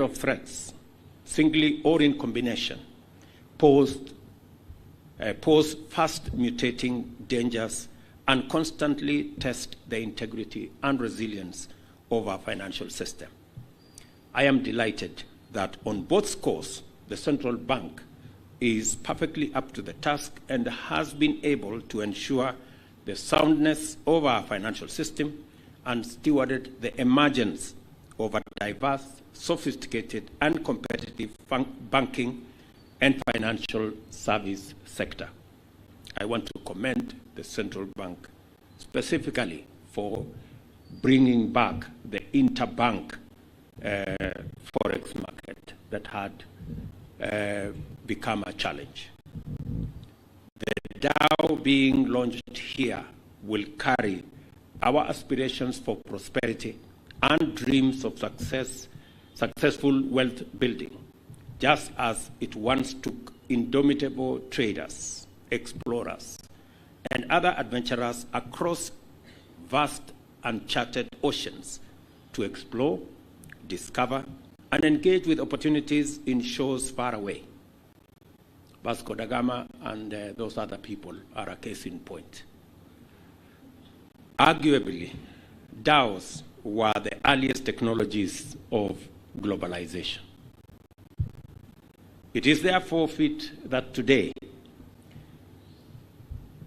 of threats, singly or in combination, pose fast mutating dangers and constantly test the integrity and resilience of our financial system. I am delighted that on both scores, the central bank is perfectly up to the task and has been able to ensure the soundness of our financial system and stewarded the emergence of a diverse, sophisticated, and competitive banking and financial service sector. I want to commend the central bank specifically for bringing back the interbank forex market that had become a challenge. The DAO being launched here will carry our aspirations for prosperity and dreams of successful wealth building, just as it once took indomitable traders, explorers, and other adventurers across vast uncharted oceans to explore, discover, and engage with opportunities in shores far away. Vasco da Gama and those other people are a case in point. Arguably, DAOs were the earliest technologies of globalization. It is therefore fit that today,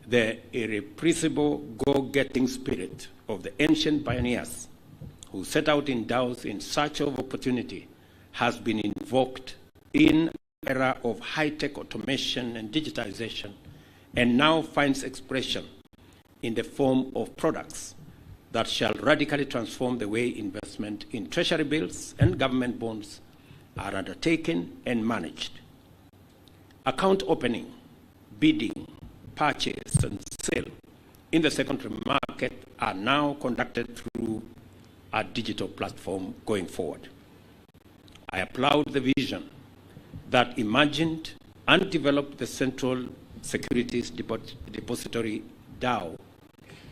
the irrepressible go-getting spirit of the ancient pioneers who set out in DAOs in search of opportunity has been invoked in an era of high-tech automation and digitization, and now finds expression in the form of products that shall radically transform the way investment in treasury bills and government bonds are undertaken and managed. Account opening, bidding, purchase, and sale in the secondary market are now conducted through a digital platform going forward. I applaud the vision that imagined and developed the Central Securities Depository DAO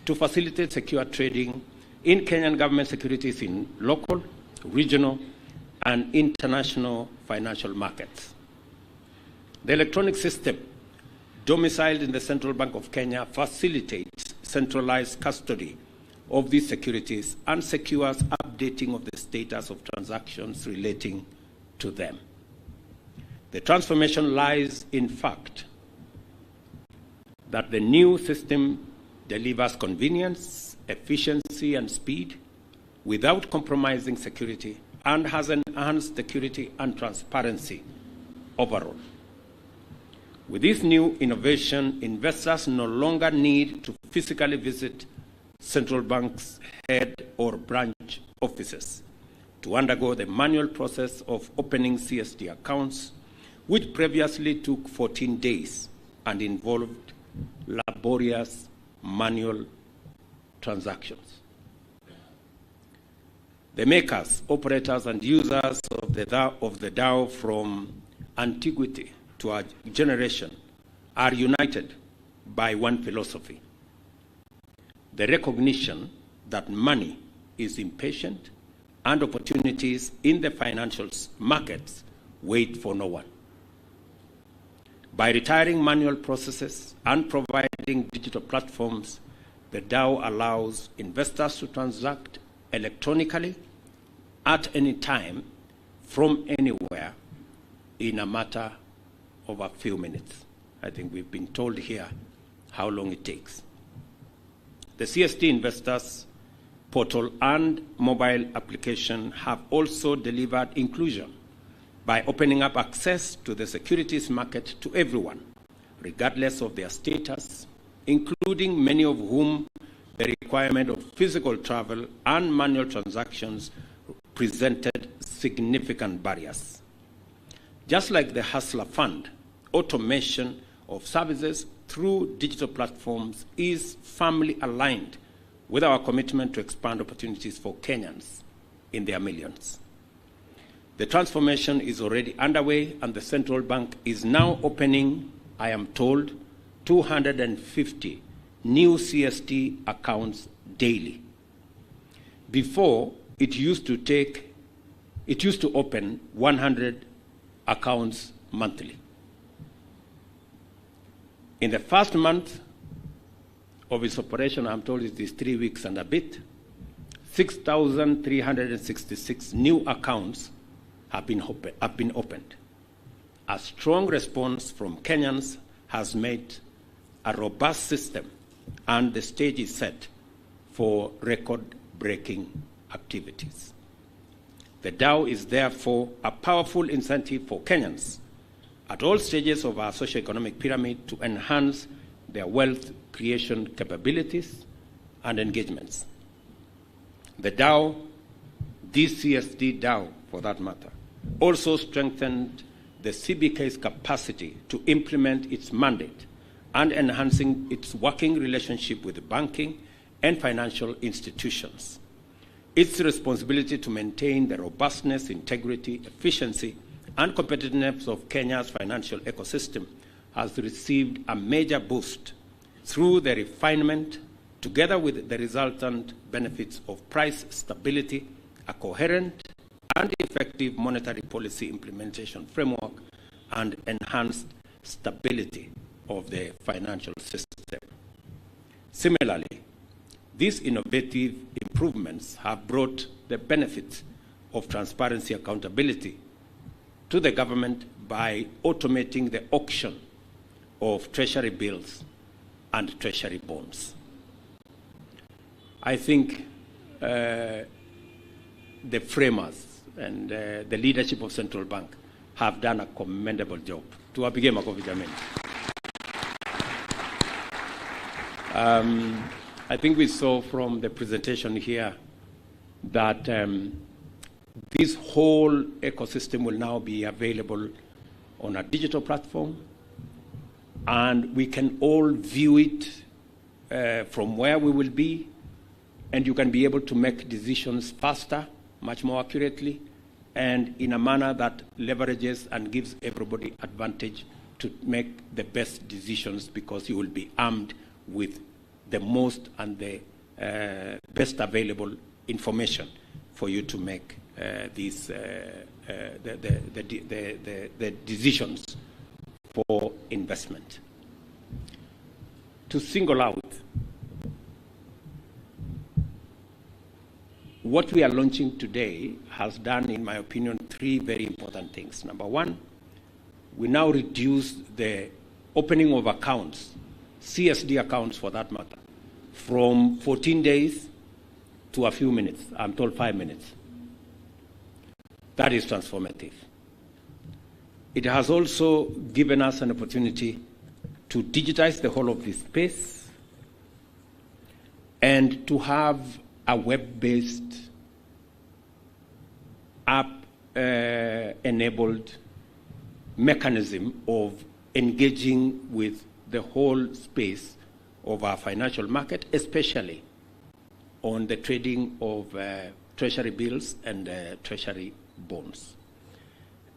to facilitate secure trading in Kenyan government securities in local, regional, and international financial markets. The electronic system domiciled in the Central Bank of Kenya facilitates centralized custody of these securities and secures updating of the status of transactions relating to them. The transformation lies in fact that the new system delivers convenience, efficiency, and speed without compromising security and has enhanced security and transparency overall. With this new innovation, investors no longer need to physically visit central bank's head or branch offices to undergo the manual process of opening CSD accounts, which previously took 14 days and involved laborious manual transactions. The makers, operators, and users of the DAO from antiquity to our generation are united by one philosophy: the recognition that money is impatient and opportunities in the financial markets wait for no one. By retiring manual processes and providing digital platforms, the DAO allows investors to transact electronically at any time from anywhere in a matter of a few minutes. I think we've been told here how long it takes. The CSD Investors portal and mobile application have also delivered inclusion by opening up access to the securities market to everyone, regardless of their status, including many of whom the requirement of physical travel and manual transactions presented significant barriers. Just like the Hustler Fund, automation of services through digital platforms is firmly aligned with our commitment to expand opportunities for Kenyans in their millions. The transformation is already underway, and the central bank is now opening, I am told, 250 new CSD accounts daily. Before, it used to take it used to open 100 accounts monthly. In the first month of its operation, I'm told it is 3 weeks and a bit, 6,366 new accounts have been opened. A strong response from Kenyans has made a robust system, and the stage is set for record-breaking activities. The DAO is therefore a powerful incentive for Kenyans at all stages of our socioeconomic pyramid to enhance their wealth creation capabilities and engagements. The DAO, this CSD DAO for that matter, also strengthened the CBK's capacity to implement its mandate and enhancing its working relationship with the banking and financial institutions. Its responsibility to maintain the robustness, integrity, efficiency, and competitiveness of Kenya's financial ecosystem has received a major boost through the refinement, together with the resultant benefits of price stability, a coherent and effective monetary policy implementation framework, and enhanced stability of the financial system. Similarly, these innovative improvements have brought the benefits of transparency accountability to the government by automating the auction of treasury bills and treasury bonds. I think the framers and the leadership of Central Bank have done a commendable job. Tuwapige makofi jameni. I think we saw from the presentation here that this whole ecosystem will now be available on a digital platform, and we can all view it from where we will be, and you can be able to make decisions faster, much more accurately, and in a manner that leverages and gives everybody advantage to make the best decisions, because you will be armed with the most and the best available information for you to make the decisions for investment. To single out what we are launching today has done, in my opinion, 3 very important things. Number 1, we now reduce the opening of accounts, CSD accounts for that matter, from 14 days to a few minutes. I'm told 5 minutes. That is transformative. It has also given us an opportunity to digitize the whole of this space and to have a web-based, app-enabled mechanism of engaging with the whole space of our financial market, especially on the trading of treasury bills and treasury bonds.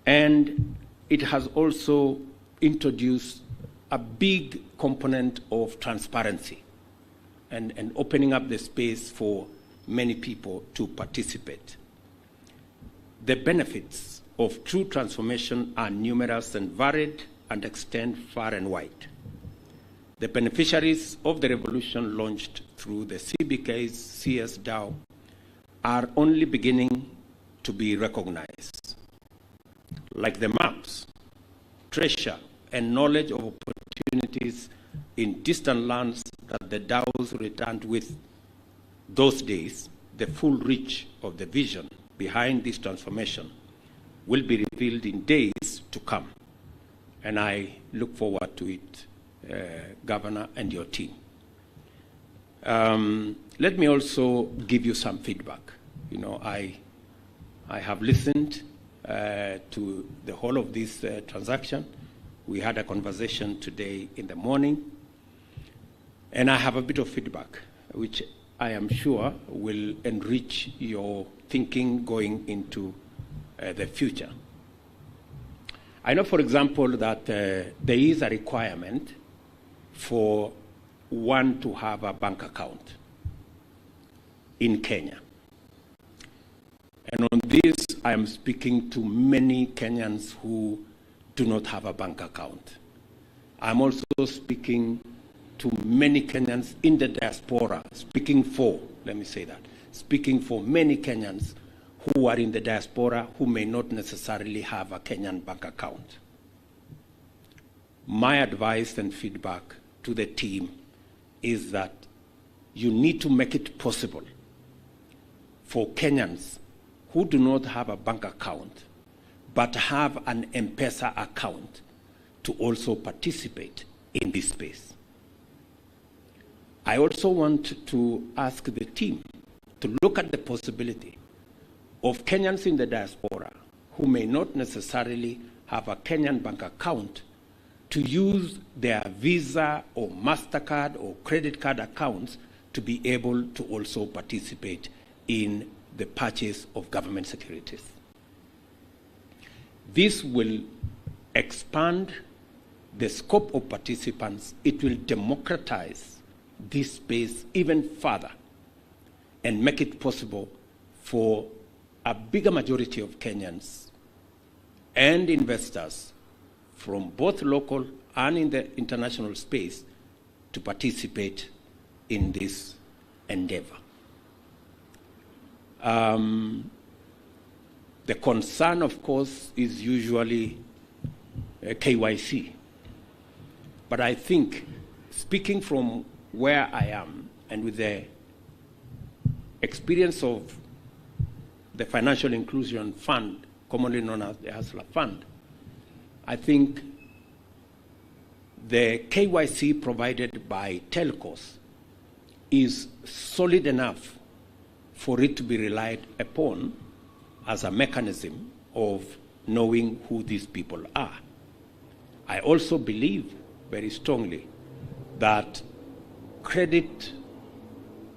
And it has also introduced a big component of transparency and opening up the space for many people to participate. The benefits of true transformation are numerous and varied and extend far and wide. The beneficiaries of the revolution launched through the CBK's CSDAO are only beginning to be recognized. Like the maps, treasure, and knowledge of opportunities in distant lands that the DAOs returned with those days, the full reach of the vision behind this transformation will be revealed in days to come. And I look forward to it, Governor and your team. Let me also give you some feedback. You know, I have listened to the whole of this transaction. We had a conversation today in the morning, and I have a bit of feedback, which I am sure will enrich your thinking going into the future. I know, for example, that there is a requirement for one to have a bank account in Kenya. And on this, I am speaking to many Kenyans who do not have a bank account. I'm also speaking to many Kenyans in the diaspora, speaking for many Kenyans who are in the diaspora who may not necessarily have a Kenyan bank account. My advice and feedback to the team is that you need to make it possible for Kenyans who do not have a bank account but have an M-Pesa account to also participate in this space. I also want to ask the team to look at the possibility of Kenyans in the diaspora who may not necessarily have a Kenyan bank account to use their Visa or MasterCard or credit card accounts to be able to also participate in the purchase of government securities. This will expand the scope of participants. It will democratize this space even further and make it possible for a bigger majority of Kenyans and investors from both local and in the international space to participate in this endeavor. The concern, of course, is usually KYC. But I think, speaking from where I am and with the experience of the Financial Inclusion Fund, commonly known as the Hustler Fund, I think the KYC provided by telcos is solid enough for it to be relied upon as a mechanism of knowing who these people are. I also believe very strongly that credit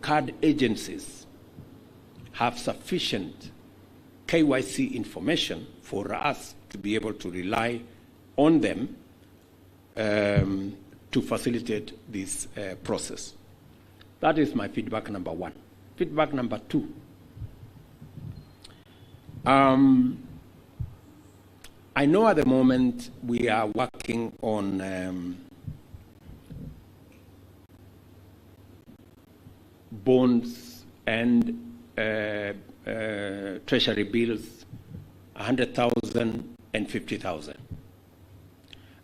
card agencies have sufficient KYC information for us to be able to rely on them to facilitate this process. That is my feedback number one. Feedback number two. I know at the moment we are working on bonds and treasury bills, 100,000 and 50,000.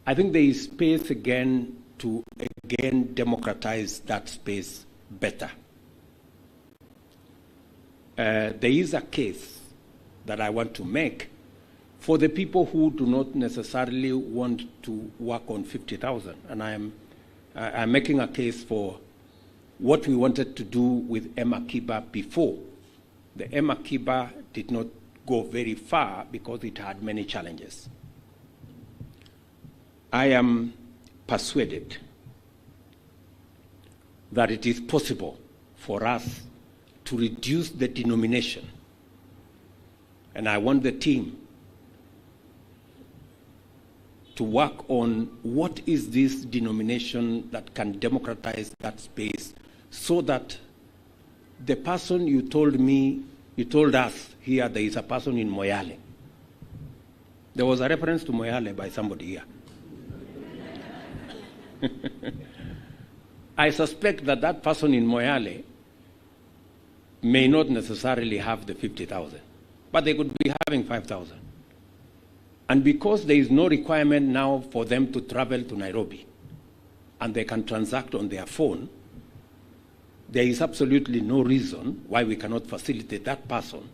I think there is space again to democratize that space better. There is a case that I want to make for the people who do not necessarily want to work on 50,000. And I'm making a case for what we wanted to do with Emma Kiba before. The Emma Kiba did not go very far because it had many challenges. I am persuaded that it is possible for us to reduce the denomination. And I want the team to work on what is this denomination that can democratize that space so that the person you told us here, there is a person in Moyale. There was a reference to Moyale by somebody here. I suspect that that person in Moyale may not necessarily have the 50,000, but they could be having 5,000. And because there is no requirement now for them to travel to Nairobi and they can transact on their phone, there is absolutely no reason why we cannot facilitate that person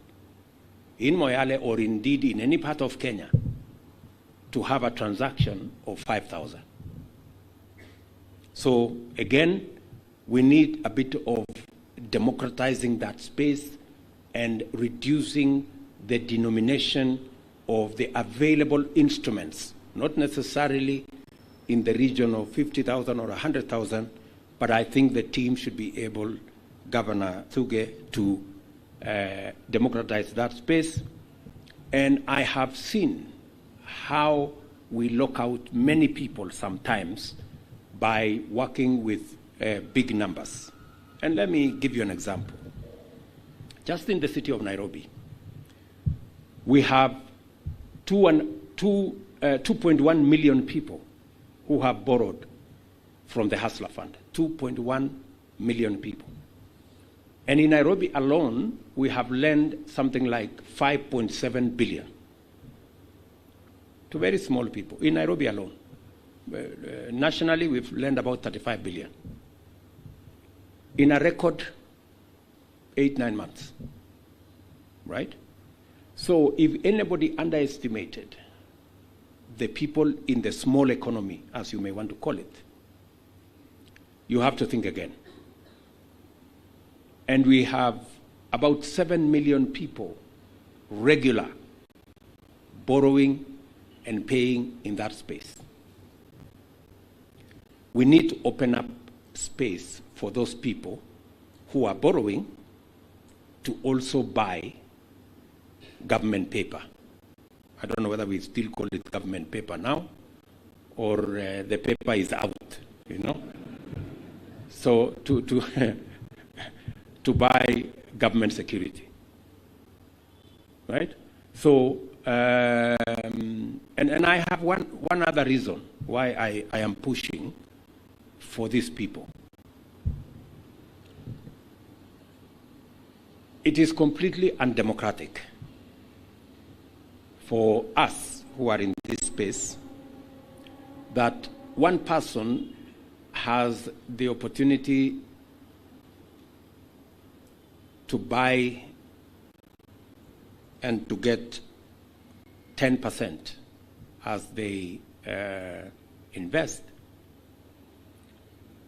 in Moyale or indeed in any part of Kenya to have a transaction of 5,000. So again, we need a bit of democratizing that space and reducing the denomination of the available instruments, not necessarily in the region of 50,000 or 100,000, but I think the team should be able, Governor Thuge, to democratize that space. And I have seen how we lock out many people sometimes by working with big numbers. And let me give you an example. Just in the city of Nairobi, We have 2.1 million people who have borrowed from the Hustler Fund. 2.1 million people. And in Nairobi alone, we have lent something like 5.7 billion to very small people, in Nairobi alone. Nationally, we've lent about 35 billion. In a record 8-9 months, right? So if anybody underestimated the people in the small economy, as you may want to call it, you have to think again. And we have about 7 million people regular borrowing and paying in that space. We need to open up space for those people who are borrowing to also buy government paper. I don't know whether we still call it government paper now, or the paper is out, you know. So to buy government security, right? So and I have one other reason why I am pushing for these people. It is completely undemocratic for us who are in this space that one person has the opportunity to buy and to get 10% as they invest.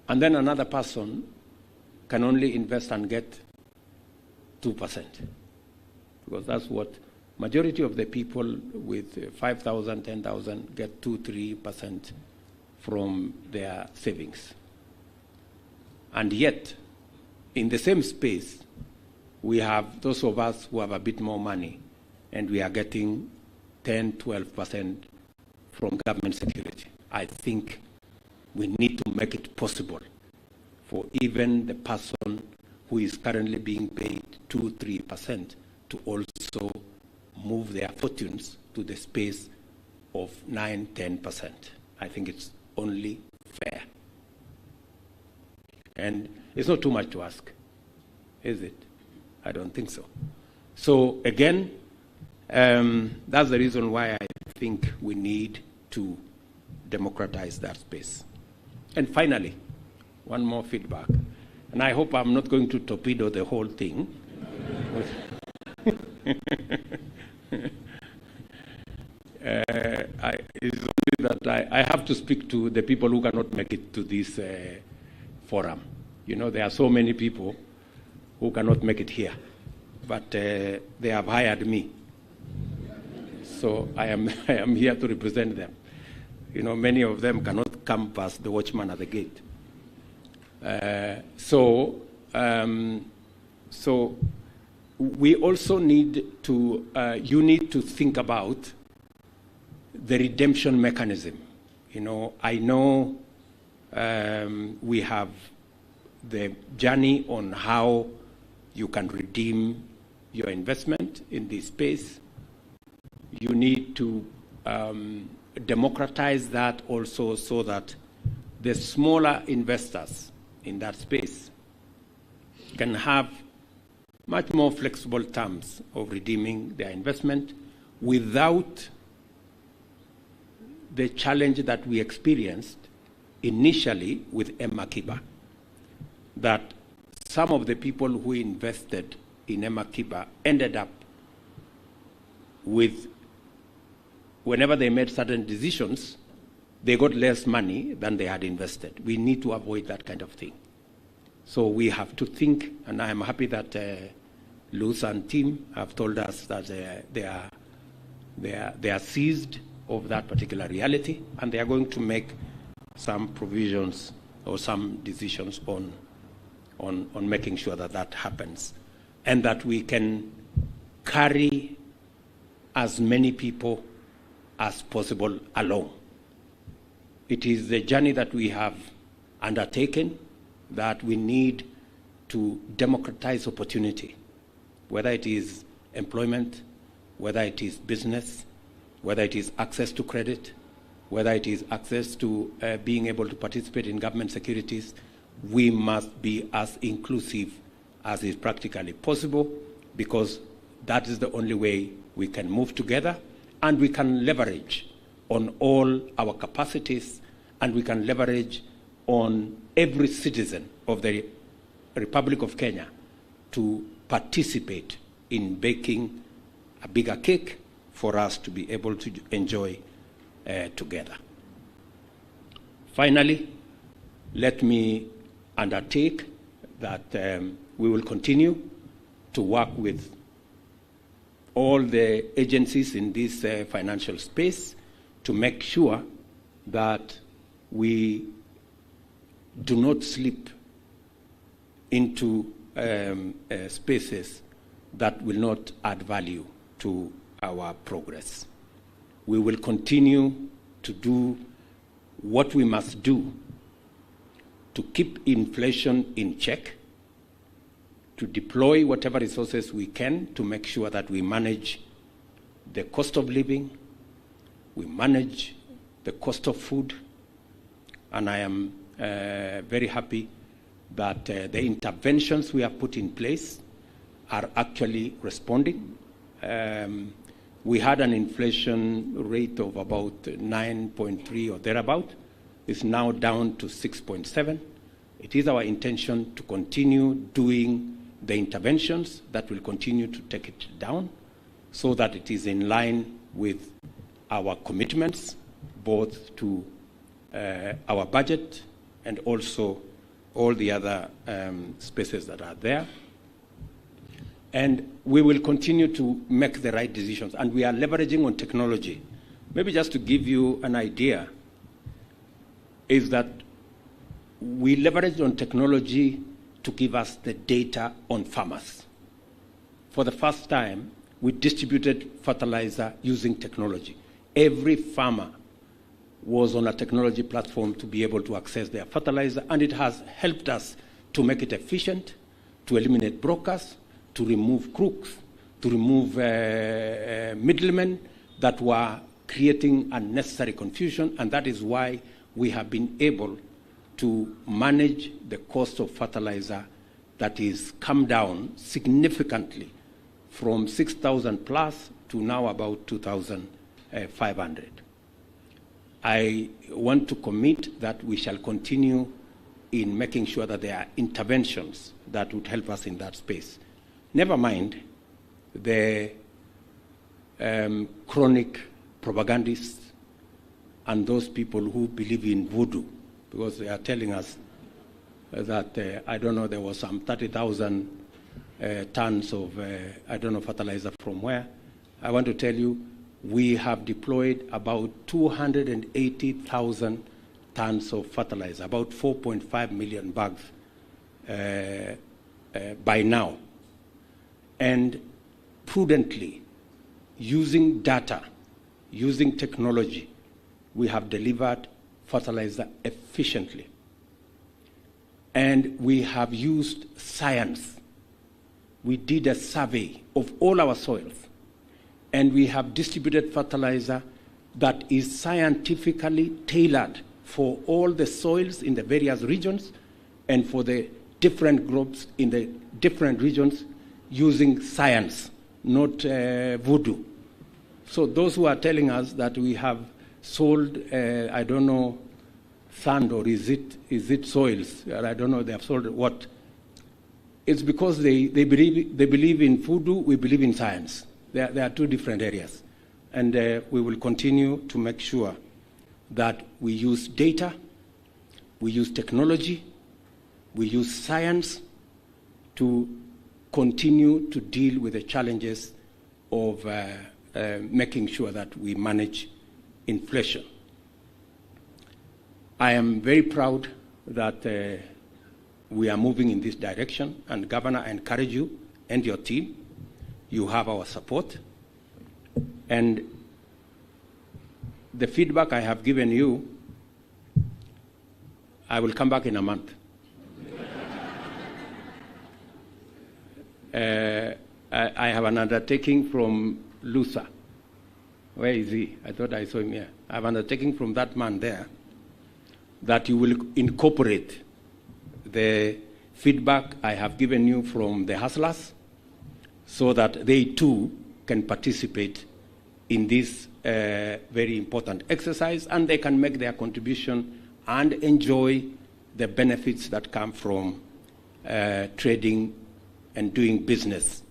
And then another person can only invest and get 2%. Because that's what majority of the people with 5,000, 10,000 get 2-3% from their savings. And yet, in the same space, we have those of us who have a bit more money, and we are getting 10-12% from government security. I think we need to make it possible for even the person who is currently being paid 2-3% to also move their fortunes to the space of 9-10%. I think it's only fair. And it's not too much to ask, is it? I don't think so. So again, that's the reason why I think we need to democratize that space. And finally, one more feedback. And I hope I'm not going to torpedo the whole thing. It's only that I have to speak to the people who cannot make it to this forum. You know, there are so many people who cannot make it here, but they have hired me. So I am here to represent them. You know, many of them cannot come past the watchman at the gate. So we also need to, you need to think about the redemption mechanism. You know, I know we have the journey on how you can redeem your investment in this space. You need to democratize that also so that the smaller investors in that space can have much more flexible terms of redeeming their investment without the challenge that we experienced initially with Emma Kiba, that some of the people who invested in Emma Kiba ended up with, whenever they made certain decisions, they got less money than they had invested. We need to avoid that kind of thing. So we have to think, and I am happy that Luz and team have told us that they are seized of that particular reality, and they are going to make some provisions or some decisions on making sure that that happens, and that we can carry as many people as possible along. It is the journey that we have undertaken that we need to democratize opportunity, whether it is employment, whether it is business, whether it is access to credit, whether it is access to being able to participate in government securities, we must be as inclusive as is practically possible, because that is the only way we can move together, and we can leverage on all our capacities, and we can leverage on every citizen of the Republic of Kenya to participate in baking a bigger cake for us to be able to enjoy together. Finally, let me undertake that we will continue to work with all the agencies in this financial space to make sure that we do not slip into spaces that will not add value to our progress. We will continue to do what we must do to keep inflation in check, to deploy whatever resources we can to make sure that we manage the cost of living, we manage the cost of food, and I am very happy that the interventions we have put in place are actually responding. We had an inflation rate of about 9.3 or thereabout. It's now down to 6.7. It is our intention to continue doing the interventions that will continue to take it down so that it is in line with our commitments, both to our budget and also all the other spaces that are there. And we will continue to make the right decisions. And we are leveraging on technology. Maybe just to give you an idea, is that we leveraged on technology to give us the data on farmers. For the first time, we distributed fertilizer using technology. Every farmer was on a technology platform to be able to access their fertilizer, and it has helped us to make it efficient, to eliminate brokers, to remove crooks, to remove middlemen that were creating unnecessary confusion, and that is why we have been able to manage the cost of fertilizer that is come down significantly from 6,000 plus to now about 2,500. I want to commit that we shall continue in making sure that there are interventions that would help us in that space. Never mind the chronic propagandists and those people who believe in voodoo, because they are telling us that, I don't know, there was some 30,000 tons of, fertilizer from where. I want to tell you, we have deployed about 280,000 tons of fertilizer, about 4.5 million bags by now. And prudently, using data, using technology, we have delivered fertilizer efficiently. And we have used science. We did a survey of all our soils, and we have distributed fertilizer that is scientifically tailored for all the soils in the various regions and for the different groups in the different regions, using science, not voodoo. So those who are telling us that we have sold, sand, or is it soils? I don't know, they have sold what? It's because they believe in voodoo, we believe in science. There are two different areas. And we will continue to make sure that we use data, we use technology, we use science to continue to deal with the challenges of making sure that we manage inflation. I am very proud that we are moving in this direction, and Governor, I encourage you and your team. You have our support. And the feedback I have given you, I will come back in a month. I have an undertaking from Lusa. Where is he? I thought I saw him here. I'm undertaking from that man there that you will incorporate the feedback I have given you from the hustlers so that they too can participate in this very important exercise, and they can make their contribution and enjoy the benefits that come from trading and doing business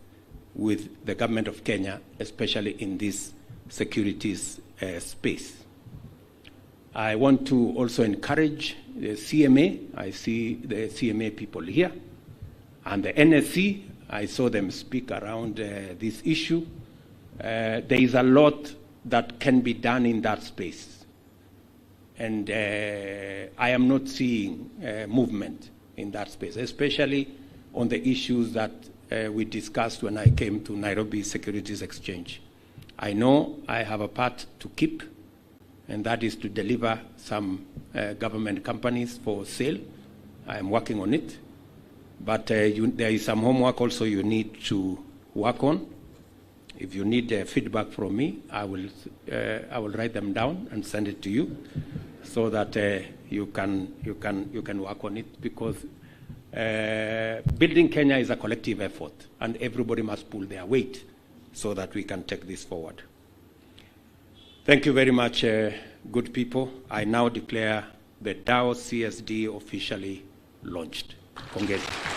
with the government of Kenya, especially in this securities space. I want to also encourage the CMA. I see the CMA people here. And the NSC, I saw them speak around this issue. There is a lot that can be done in that space. And I am not seeing movement in that space, especially on the issues that we discussed when I came to Nairobi Securities Exchange. I know I have a part to keep, and that is to deliver some government companies for sale. I am working on it. But there is some homework also you need to work on. If you need feedback from me, I will write them down and send it to you, so that you can work on it, because building Kenya is a collective effort, and everybody must pull their weight so that we can take this forward. Thank you very much, good people. I now declare the DAO CSD officially launched. Congratulations.